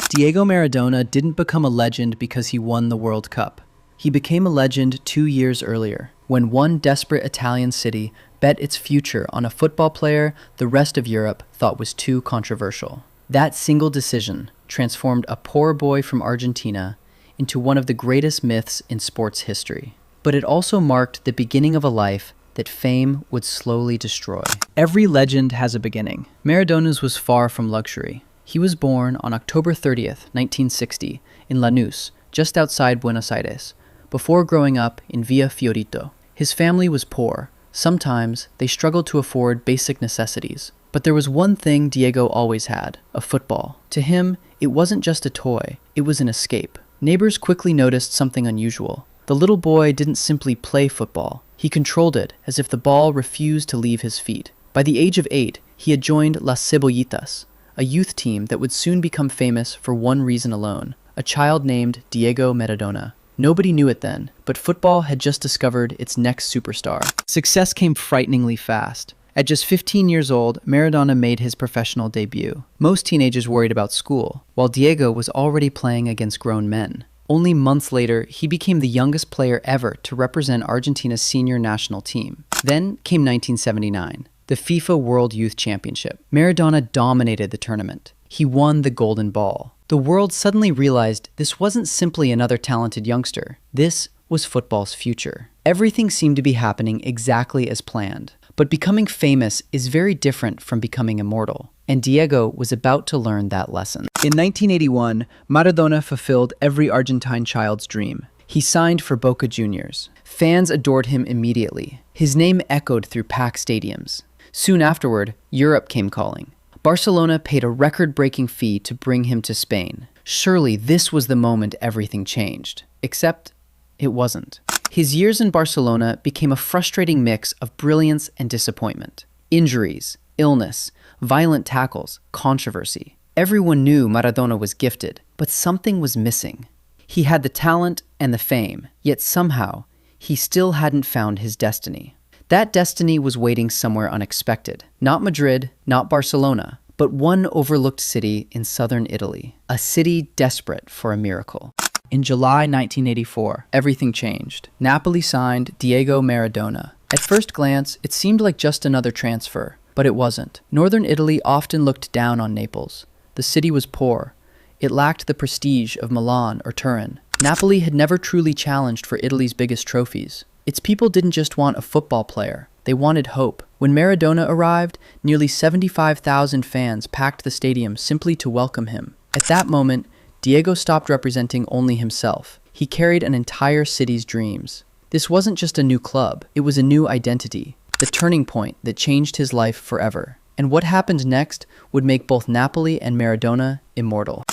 Diego Maradona didn't become a legend because he won the World Cup. He became a legend 2 years earlier, when one desperate Italian city bet its future on a football player the rest of Europe thought was too controversial. That single decision transformed a poor boy from Argentina into one of the greatest myths in sports history. But it also marked the beginning of a life that fame would slowly destroy. Every legend has a beginning. Maradona's was far from luxury. He was born on October 30th, 1960, in Lanús, just outside Buenos Aires, before growing up in Villa Fiorito. His family was poor. Sometimes they struggled to afford basic necessities. But there was one thing Diego always had: a football. To him, it wasn't just a toy, it was an escape. Neighbors quickly noticed something unusual. The little boy didn't simply play football. He controlled it as if the ball refused to leave his feet. By the age of 8, he had joined Las Cebollitas, a youth team that would soon become famous for one reason alone: a child named Diego Maradona. Nobody knew it then, but football had just discovered its next superstar. Success came frighteningly fast. At just 15 years old, Maradona made his professional debut. Most teenagers worried about school, while Diego was already playing against grown men. Only months later, he became the youngest player ever to represent Argentina's senior national team. Then came 1979, the FIFA World Youth Championship. Maradona dominated the tournament. He won the Golden Ball. The world suddenly realized this wasn't simply another talented youngster. This was football's future. Everything seemed to be happening exactly as planned. But becoming famous is very different from becoming immortal, and Diego was about to learn that lesson. In 1981, Maradona fulfilled every Argentine child's dream. He signed for Boca Juniors. Fans adored him immediately. His name echoed through packed stadiums. Soon afterward, Europe came calling. Barcelona paid a record-breaking fee to bring him to Spain. Surely this was the moment everything changed. Except it wasn't. His years in Barcelona became a frustrating mix of brilliance and disappointment. Injuries, illness, violent tackles, controversy. Everyone knew Maradona was gifted, but something was missing. He had the talent and the fame, yet somehow, he still hadn't found his destiny. That destiny was waiting somewhere unexpected. Not Madrid, not Barcelona, but one overlooked city in southern Italy. A city desperate for a miracle. In July 1984, everything changed. Napoli signed Diego Maradona. At first glance, it seemed like just another transfer, but it wasn't. Northern Italy often looked down on Naples. The city was poor. It lacked the prestige of Milan or Turin. Napoli had never truly challenged for Italy's biggest trophies. Its people didn't just want a football player. They wanted hope. When Maradona arrived, nearly 75,000 fans packed the stadium simply to welcome him. At that moment, Diego stopped representing only himself. He carried an entire city's dreams. This wasn't just a new club, it was a new identity, the turning point that changed his life forever. And what happened next would make both Napoli and Maradona immortal.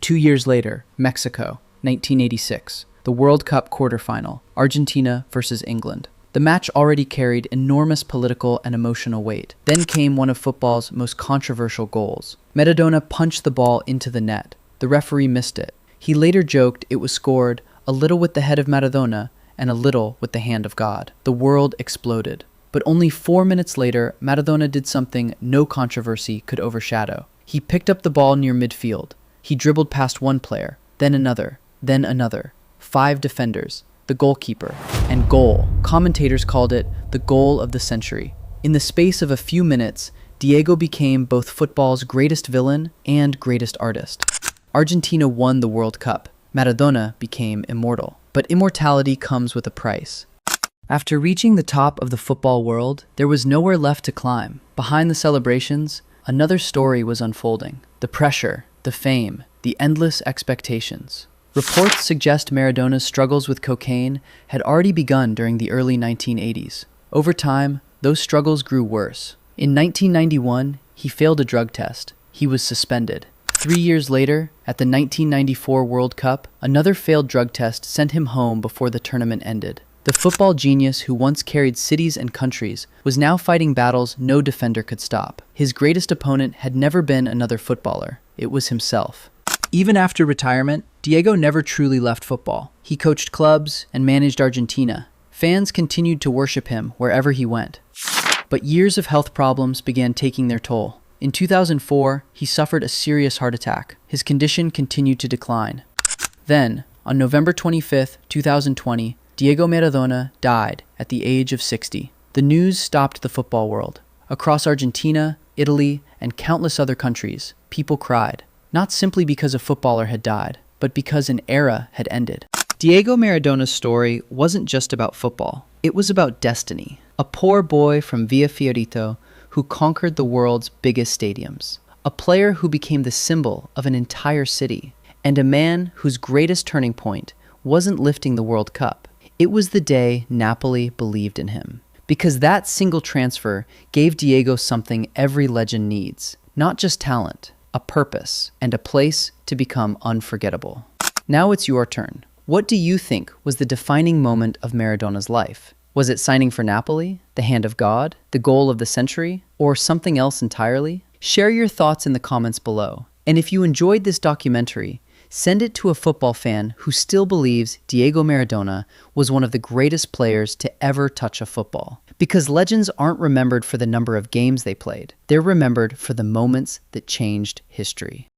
2 years later, Mexico, 1986, the World Cup quarterfinal, Argentina versus England. The match already carried enormous political and emotional weight. Then came one of football's most controversial goals. Maradona punched the ball into the net. The referee missed it. He later joked it was scored a little with the head of Maradona and a little with the hand of God. The world exploded. But only 4 minutes later, Maradona did something no controversy could overshadow. He picked up the ball near midfield. He dribbled past one player, then another, then another. 5 defenders, the goalkeeper, and goal. Commentators called it the goal of the century. In the space of a few minutes, Diego became both football's greatest villain and greatest artist. Argentina won the World Cup. Maradona became immortal. But immortality comes with a price. After reaching the top of the football world, there was nowhere left to climb. Behind the celebrations, another story was unfolding. The pressure, the fame, the endless expectations. Reports suggest Maradona's struggles with cocaine had already begun during the early 1980s. Over time, those struggles grew worse. In 1991, he failed a drug test. He was suspended. 3 years later, at the 1994 World Cup, another failed drug test sent him home before the tournament ended. The football genius who once carried cities and countries was now fighting battles no defender could stop. His greatest opponent had never been another footballer. It was himself. Even after retirement, Diego never truly left football. He coached clubs and managed Argentina. Fans continued to worship him wherever he went. But years of health problems began taking their toll. In 2004, he suffered a serious heart attack. His condition continued to decline. Then, on November 25, 2020, Diego Maradona died at the age of 60. The news stopped the football world. Across Argentina, Italy, and countless other countries, people cried, not simply because a footballer had died, but because an era had ended. Diego Maradona's story wasn't just about football. It was about destiny. A poor boy from Villa Fiorito who conquered the world's biggest stadiums. A player who became the symbol of an entire city. And a man whose greatest turning point wasn't lifting the World Cup. It was the day Napoli believed in him. Because that single transfer gave Diego something every legend needs. Not just talent, a purpose, and a place to become unforgettable. Now it's your turn. What do you think was the defining moment of Maradona's life? Was it signing for Napoli, the hand of God, the goal of the century, or something else entirely? Share your thoughts in the comments below. And if you enjoyed this documentary, send it to a football fan who still believes Diego Maradona was one of the greatest players to ever touch a football. Because legends aren't remembered for the number of games they played. They're remembered for the moments that changed history.